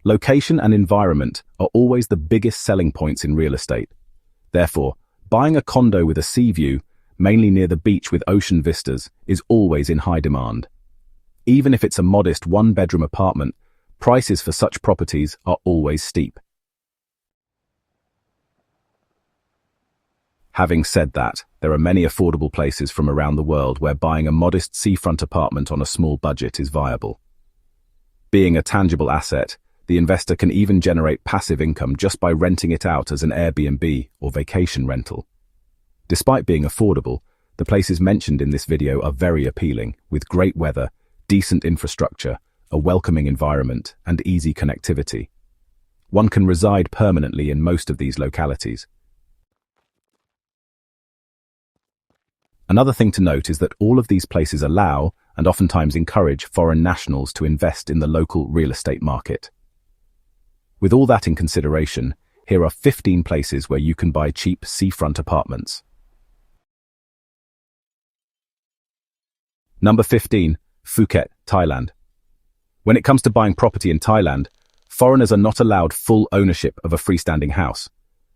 Location and environment are always the biggest selling points in real estate. Therefore, buying a condo with a sea view, mainly near the beach with ocean vistas, is always in high demand. Even if it's a modest one-bedroom apartment, prices for such properties are always steep. Having said that, there are many affordable places from around the world where buying a modest seafront apartment on a small budget is viable. Being a tangible asset, the investor can even generate passive income just by renting it out as an Airbnb or vacation rental. Despite being affordable, the places mentioned in this video are very appealing, with great weather, decent infrastructure, a welcoming environment, and easy connectivity. One can reside permanently in most of these localities. Another thing to note is that all of these places allow, and oftentimes encourage, foreign nationals to invest in the local real estate market. With all that in consideration, here are 15 places where you can buy cheap seafront apartments. Number 15. Fuket, Thailand. When it comes to buying property in Thailand, foreigners are not allowed full ownership of a freestanding house.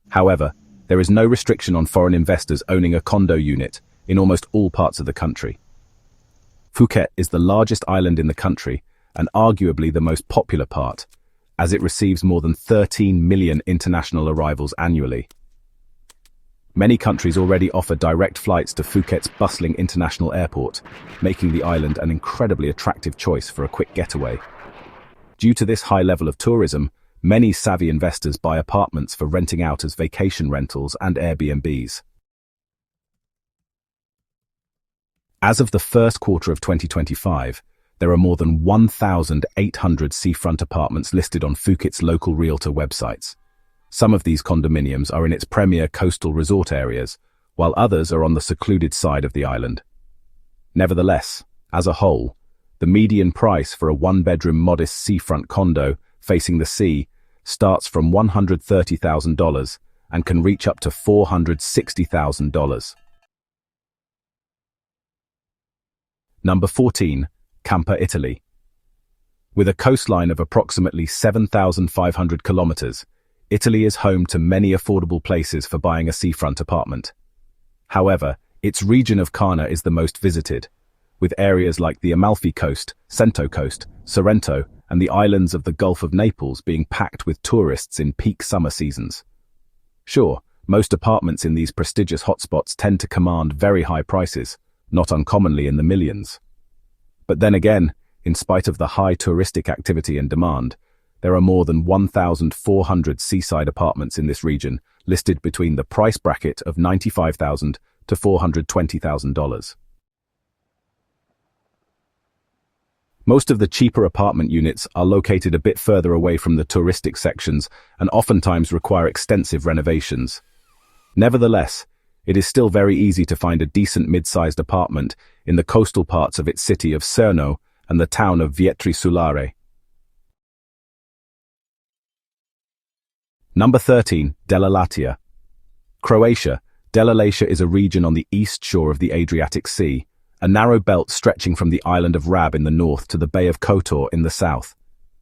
However, there is no restriction on foreign investors owning a condo unit in almost all parts of the country. Fuket is the largest island in the country and arguably the most popular part, as it receives more than 13 million international arrivals annually. Many countries already offer direct flights to Phuket's bustling international airport, making the island an incredibly attractive choice for a quick getaway. Due to this high level of tourism, many savvy investors buy apartments for renting out as vacation rentals and Airbnbs. As of the first quarter of 2025, there are more than 1,800 seafront apartments listed on Phuket's local realtor websites. Some of these condominiums are in its premier coastal resort areas, while others are on the secluded side of the island. Nevertheless, as a whole, the median price for a one-bedroom modest seafront condo facing the sea starts from $130,000 and can reach up to $460,000. Number 14. Campa, Italy. With a coastline of approximately 7,500 kilometers, Italy is home to many affordable places for buying a seafront apartment. However, its region of Carna is the most visited, with areas like the Amalfi Coast, Cento Coast, Sorrento, and the islands of the Gulf of Naples being packed with tourists in peak summer seasons. Sure, most apartments in these prestigious hotspots tend to command very high prices, not uncommonly in the millions. But then again, in spite of the high touristic activity and demand, there are more than 1,400 seaside apartments in this region, listed between the price bracket of $95,000 to $420,000. Most of the cheaper apartment units are located a bit further away from the touristic sections and oftentimes require extensive renovations. Nevertheless, it is still very easy to find a decent mid-sized apartment in the coastal parts of its city of Cerno and the town of Vietri Sulare. Number 13. Delalatia. Croatia. Delalatia is a region on the east shore of the Adriatic Sea, a narrow belt stretching from the island of Rab in the north to the Bay of Kotor in the south.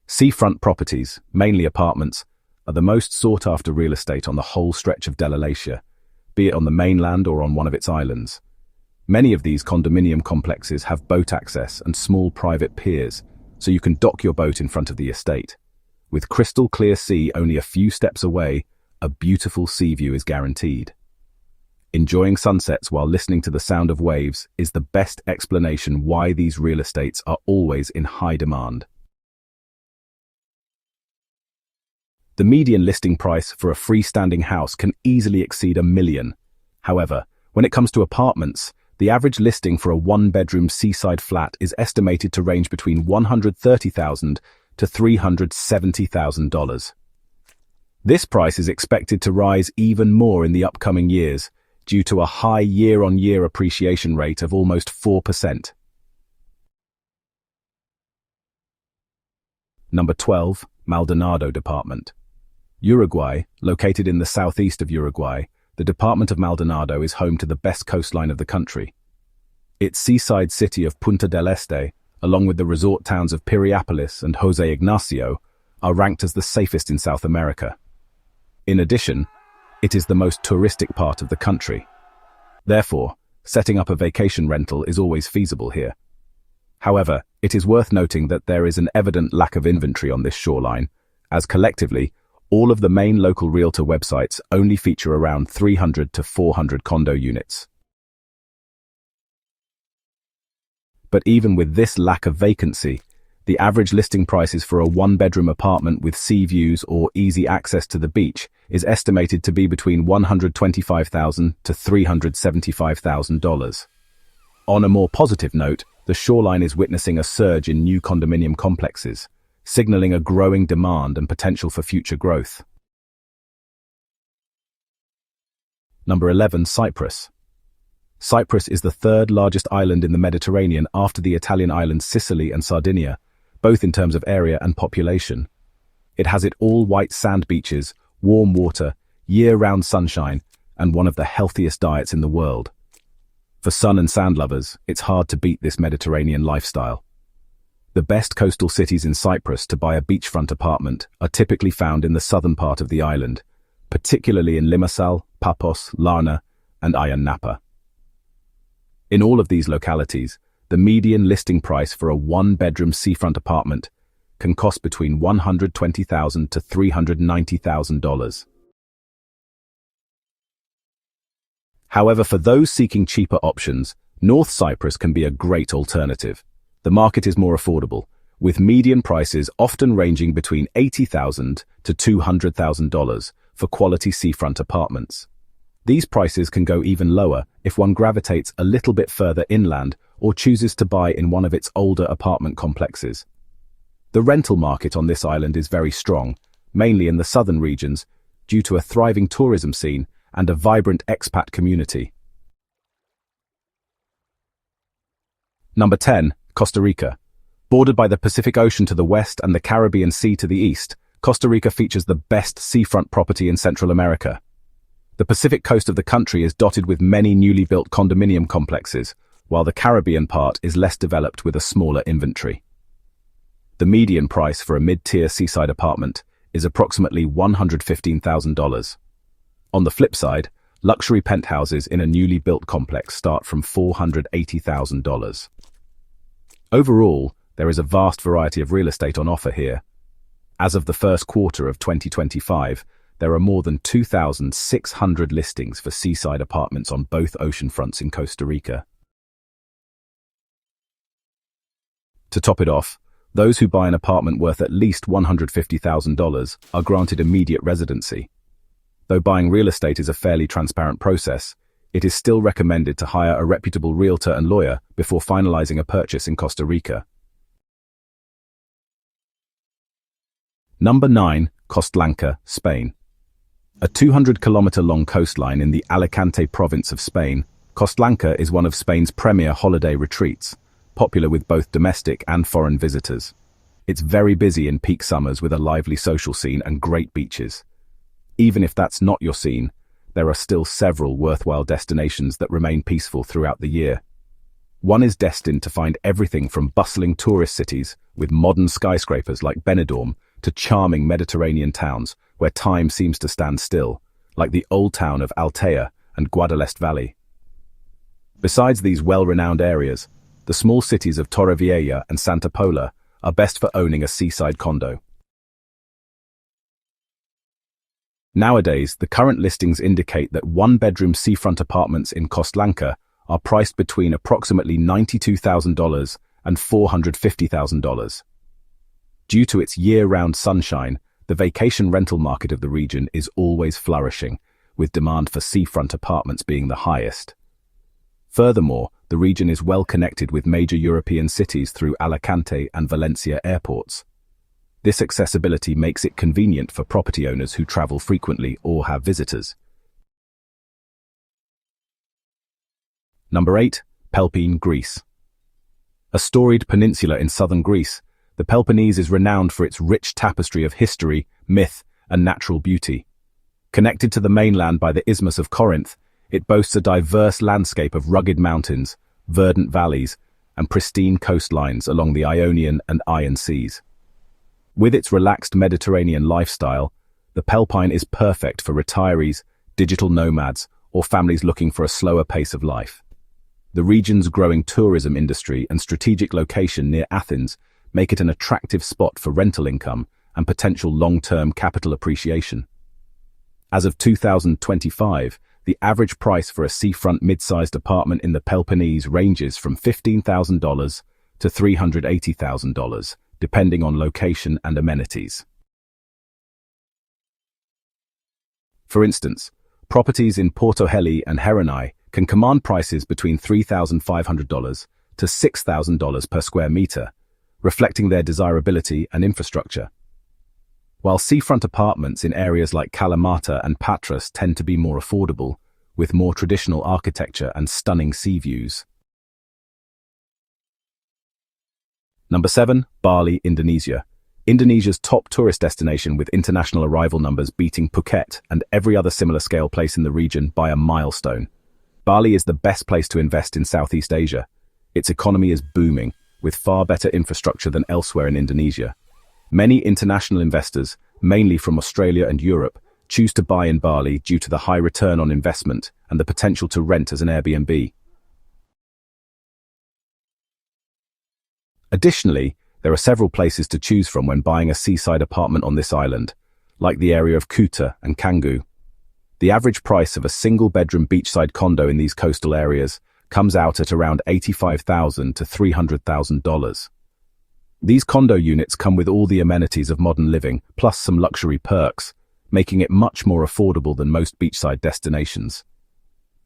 Seafront properties, mainly apartments, are the most sought-after real estate on the whole stretch of Delalatia, be it on the mainland or on one of its islands. Many of these condominium complexes have boat access and small private piers, so you can dock your boat in front of the estate. With crystal clear sea only a few steps away, a beautiful sea view is guaranteed. Enjoying sunsets while listening to the sound of waves is the best explanation why these real estates are always in high demand. The median listing price for a freestanding house can easily exceed $1 million. However, when it comes to apartments, the average listing for a one-bedroom seaside flat is estimated to range between $130,000 to $370,000. This price is expected to rise even more in the upcoming years, due to a high year-on-year appreciation rate of almost 4%. Number 12. Maldonado Department. Uruguay, located in the southeast of Uruguay, the department of Maldonado is home to the best coastline of the country. Its seaside city of Punta del Este, along with the resort towns of Piriápolis and José Ignacio, are ranked as the safest in South America. In addition, it is the most touristic part of the country. Therefore, setting up a vacation rental is always feasible here. However, it is worth noting that there is an evident lack of inventory on this shoreline, as collectively, all of the main local realtor websites only feature around 300 to 400 condo units. But even with this lack of vacancy, the average listing prices for a one-bedroom apartment with sea views or easy access to the beach is estimated to be between $125,000 to $375,000. On a more positive note, the shoreline is witnessing a surge in new condominium complexes, signaling a growing demand and potential for future growth. Number 11, Cyprus. Cyprus is the third largest island in the Mediterranean after the Italian islands Sicily and Sardinia, both in terms of area and population. It has all white sand beaches, warm water, year-round sunshine, and one of the healthiest diets in the world. For sun and sand lovers, it's hard to beat this Mediterranean lifestyle. The best coastal cities in Cyprus to buy a beachfront apartment are typically found in the southern part of the island, particularly in Limassol, Paphos, Larna, and Ayia Napa. In all of these localities, the median listing price for a one-bedroom seafront apartment can cost between $120,000 to $390,000. However, for those seeking cheaper options, North Cyprus can be a great alternative. The market is more affordable, with median prices often ranging between $80,000 to $200,000 for quality seafront apartments. These prices can go even lower if one gravitates a little bit further inland or chooses to buy in one of its older apartment complexes. The rental market on this island is very strong, mainly in the southern regions, due to a thriving tourism scene and a vibrant expat community. Number 10, Costa Rica. Bordered by the Pacific Ocean to the west and the Caribbean Sea to the east, Costa Rica features the best seafront property in Central America. The Pacific coast of the country is dotted with many newly built condominium complexes, while the Caribbean part is less developed with a smaller inventory. The median price for a mid-tier seaside apartment is approximately $115,000. On the flip side, luxury penthouses in a newly built complex start from $480,000. Overall, there is a vast variety of real estate on offer here. As of the first quarter of 2025, there are more than 2,600 listings for seaside apartments on both ocean fronts in Costa Rica. To top it off, those who buy an apartment worth at least $150,000 are granted immediate residency. Though buying real estate is a fairly transparent process, it is still recommended to hire a reputable realtor and lawyer before finalizing a purchase in Costa Rica. Number 9, Costlanca, Spain. A 200-kilometer-long coastline in the Alicante province of Spain, Costlanca is one of Spain's premier holiday retreats, popular with both domestic and foreign visitors. It's very busy in peak summers with a lively social scene and great beaches. Even if that's not your scene, there are still several worthwhile destinations that remain peaceful throughout the year. One is destined to find everything from bustling tourist cities with modern skyscrapers like Benidorm to charming Mediterranean towns where time seems to stand still, like the old town of Altea and Guadalest Valley. Besides these well-renowned areas, the small cities of Torrevieja and Santa Pola are best for owning a seaside condo. Nowadays, the current listings indicate that one-bedroom seafront apartments in Costlanca are priced between approximately $92,000 and $450,000. Due to its year-round sunshine, the vacation rental market of the region is always flourishing, with demand for seafront apartments being the highest. Furthermore, the region is well connected with major European cities through Alicante and Valencia airports. This accessibility makes it convenient for property owners who travel frequently or have visitors. Number 8, Pelpine, Greece. A storied peninsula in southern Greece, the Peloponnese is renowned for its rich tapestry of history, myth, and natural beauty. Connected to the mainland by the Isthmus of Corinth, it boasts a diverse landscape of rugged mountains, verdant valleys, and pristine coastlines along the Ionian and Iron Seas. With its relaxed Mediterranean lifestyle, the Pelpine is perfect for retirees, digital nomads, or families looking for a slower pace of life. The region's growing tourism industry and strategic location near Athens make it an attractive spot for rental income and potential long-term capital appreciation. As of 2025, the average price for a seafront mid-sized apartment in the Peloponnese ranges from $15,000 to $380,000, depending on location and amenities. For instance, properties in Porto Heli and Heronai can command prices between $3,500 to $6,000 per square meter, reflecting their desirability and infrastructure. While seafront apartments in areas like Kalamata and Patras tend to be more affordable, with more traditional architecture and stunning sea views. Number 7. Bali, Indonesia. Indonesia's top tourist destination with international arrival numbers beating Phuket and every other similar scale place in the region by a milestone. Bali is the best place to invest in Southeast Asia. Its economy is booming, with far better infrastructure than elsewhere in Indonesia. Many international investors, mainly from Australia and Europe, choose to buy in Bali due to the high return on investment and the potential to rent as an Airbnb. Additionally, there are several places to choose from when buying a seaside apartment on this island, like the area of Kuta and Canggu. The average price of a single-bedroom beachside condo in these coastal areas comes out at around $85,000 to $300,000. These condo units come with all the amenities of modern living, plus some luxury perks, making it much more affordable than most beachside destinations.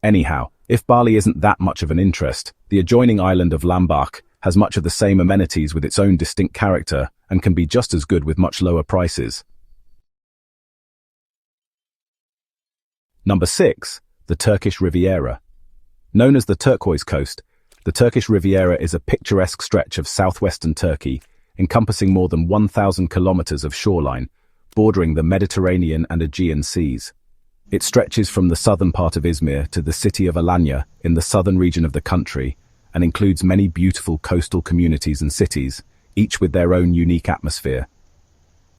Anyhow, if Bali isn't that much of an interest, the adjoining island of Lombok has much of the same amenities with its own distinct character and can be just as good with much lower prices. Number 6. The Turkish Riviera. Known as the Turquoise Coast, the Turkish Riviera is a picturesque stretch of southwestern Turkey, encompassing more than 1,000 kilometers of shoreline, bordering the Mediterranean and Aegean seas. It stretches from the southern part of Izmir to the city of Alanya in the southern region of the country, and includes many beautiful coastal communities and cities, each with their own unique atmosphere.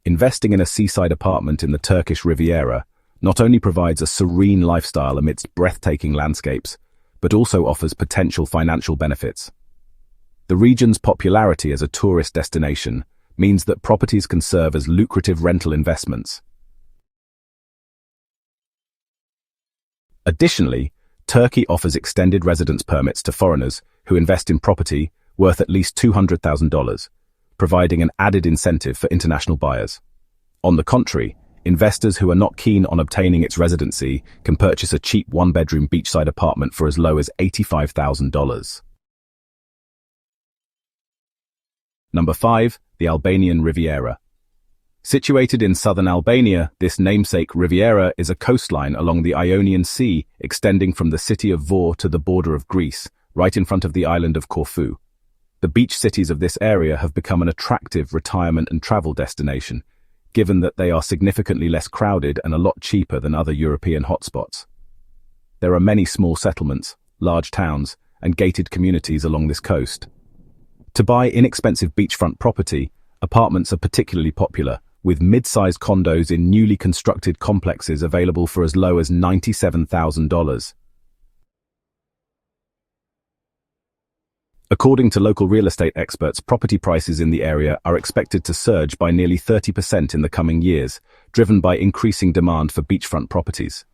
Investing in a seaside apartment in the Turkish Riviera not only provides a serene lifestyle amidst breathtaking landscapes, but also offers potential financial benefits. The region's popularity as a tourist destination means that properties can serve as lucrative rental investments. Additionally, Turkey offers extended residence permits to foreigners who invest in property worth at least $200,000, providing an added incentive for international buyers. On the contrary, investors who are not keen on obtaining its residency can purchase a cheap one-bedroom beachside apartment for as low as $85,000. Number 5. The Albanian Riviera. Situated in southern Albania, this namesake Riviera is a coastline along the Ionian Sea extending from the city of Vor to the border of Greece, right in front of the island of Corfu. The beach cities of this area have become an attractive retirement and travel destination, given that they are significantly less crowded and a lot cheaper than other European hotspots. There are many small settlements, large towns, and gated communities along this coast. To buy inexpensive beachfront property, apartments are particularly popular, with mid-sized condos in newly constructed complexes available for as low as $97,000. According to local real estate experts, property prices in the area are expected to surge by nearly 30% in the coming years, driven by increasing demand for beachfront properties.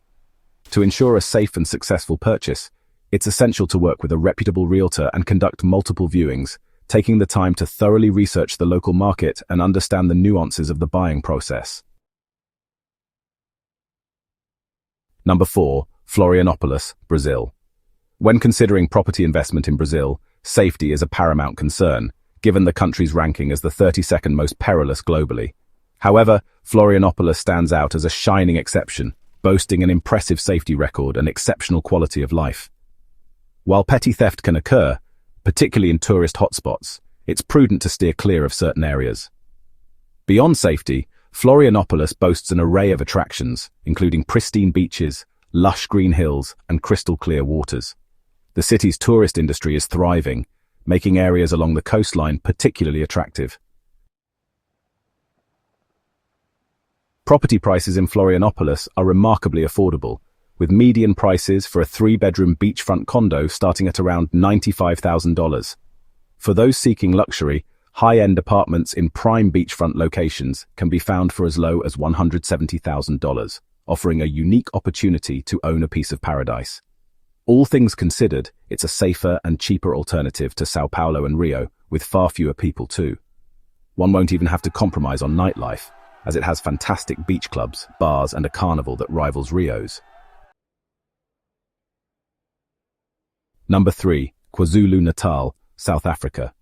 To ensure a safe and successful purchase, it's essential to work with a reputable realtor and conduct multiple viewings, taking the time to thoroughly research the local market and understand the nuances of the buying process. Number 4. Florianopoulos, Brazil. When considering property investment in Brazil, safety is a paramount concern, given the country's ranking as the 32nd most perilous globally. However, Florianopoulos stands out as a shining exception, boasting an impressive safety record and exceptional quality of life. While petty theft can occur, particularly in tourist hotspots, it's prudent to steer clear of certain areas. Beyond safety, Florianopoulos boasts an array of attractions, including pristine beaches, lush green hills, and crystal-clear waters. The city's tourist industry is thriving, making areas along the coastline particularly attractive. Property prices in Florianopoulos are remarkably affordable, with median prices for a 3-bedroom beachfront condo starting at around $95,000. For those seeking luxury, high-end apartments in prime beachfront locations can be found for as low as $170,000, offering a unique opportunity to own a piece of paradise. All things considered, it's a safer and cheaper alternative to Sao Paulo and Rio, with far fewer people too. One won't even have to compromise on nightlife, as it has fantastic beach clubs, bars, and a carnival that rivals Rio's. Number 3. Quazulu Natal, South Africa.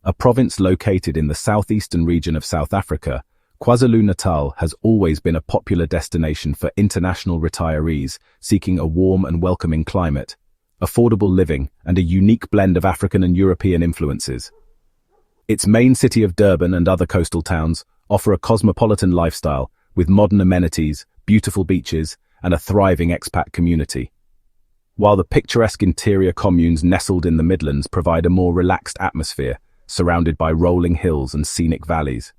A province located in the southeastern region of South Africa, KwaZulu-Natal has always been a popular destination for international retirees seeking a warm and welcoming climate, affordable living, and a unique blend of African and European influences. Its main city of Durban and other coastal towns offer a cosmopolitan lifestyle with modern amenities, beautiful beaches, and a thriving expat community. While the picturesque interior communes nestled in the Midlands provide a more relaxed atmosphere, surrounded by rolling hills and scenic valleys.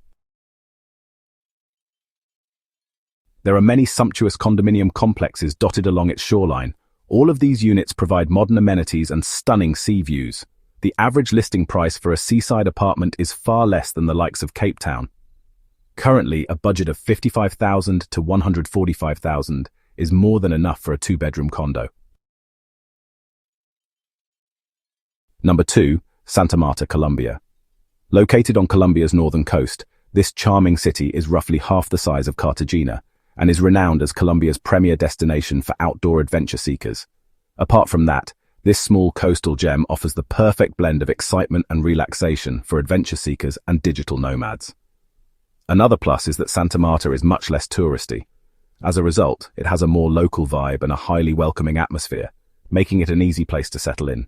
There are many sumptuous condominium complexes dotted along its shoreline. All of these units provide modern amenities and stunning sea views. The average listing price for a seaside apartment is far less than the likes of Cape Town. Currently, a budget of $55,000 to $145,000 is more than enough for a 2-bedroom condo. Number 2. Santa Marta, Colombia. Located on Colombia's northern coast, this charming city is roughly half the size of Cartagena and is renowned as Colombia's premier destination for outdoor adventure seekers. Apart from that, this small coastal gem offers the perfect blend of excitement and relaxation for adventure seekers and digital nomads. Another plus is that Santa Marta is much less touristy. As a result, it has a more local vibe and a highly welcoming atmosphere, making it an easy place to settle in.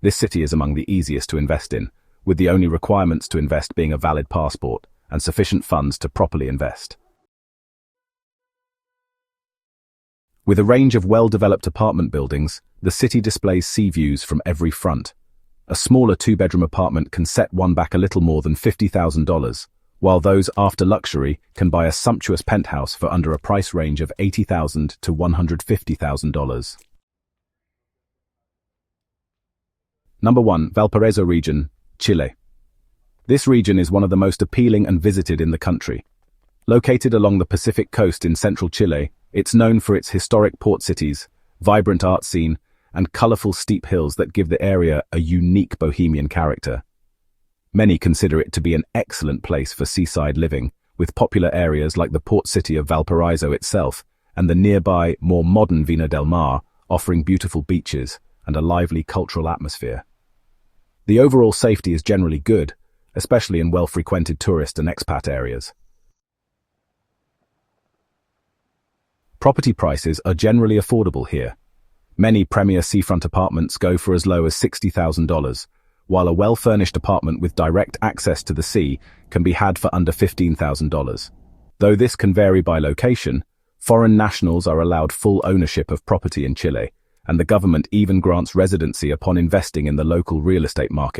This city is among the easiest to invest in, with the only requirements to invest being a valid passport and sufficient funds to properly invest. With a range of well-developed apartment buildings, the city displays sea views from every front. A smaller 2-bedroom apartment can set one back a little more than $50,000, while those after luxury can buy a sumptuous penthouse for under a price range of $80,000 to $150,000. Number 1. Valparezo region, Chile. This region is one of the most appealing and visited in the country. Located along the Pacific coast in central Chile, it's known for its historic port cities, vibrant art scene, and colorful steep hills that give the area a unique bohemian character. Many consider it to be an excellent place for seaside living, with popular areas like the port city of Valparaiso itself and the nearby, more modern Vina del Mar offering beautiful beaches and a lively cultural atmosphere. The overall safety is generally good, especially in well-frequented tourist and expat areas. Property prices are generally affordable here. Many premier seafront apartments go for as low as $60,000, while a well-furnished apartment with direct access to the sea can be had for under $15,000. Though this can vary by location, foreign nationals are allowed full ownership of property in Chile, and the government even grants residency upon investing in the local real estate market.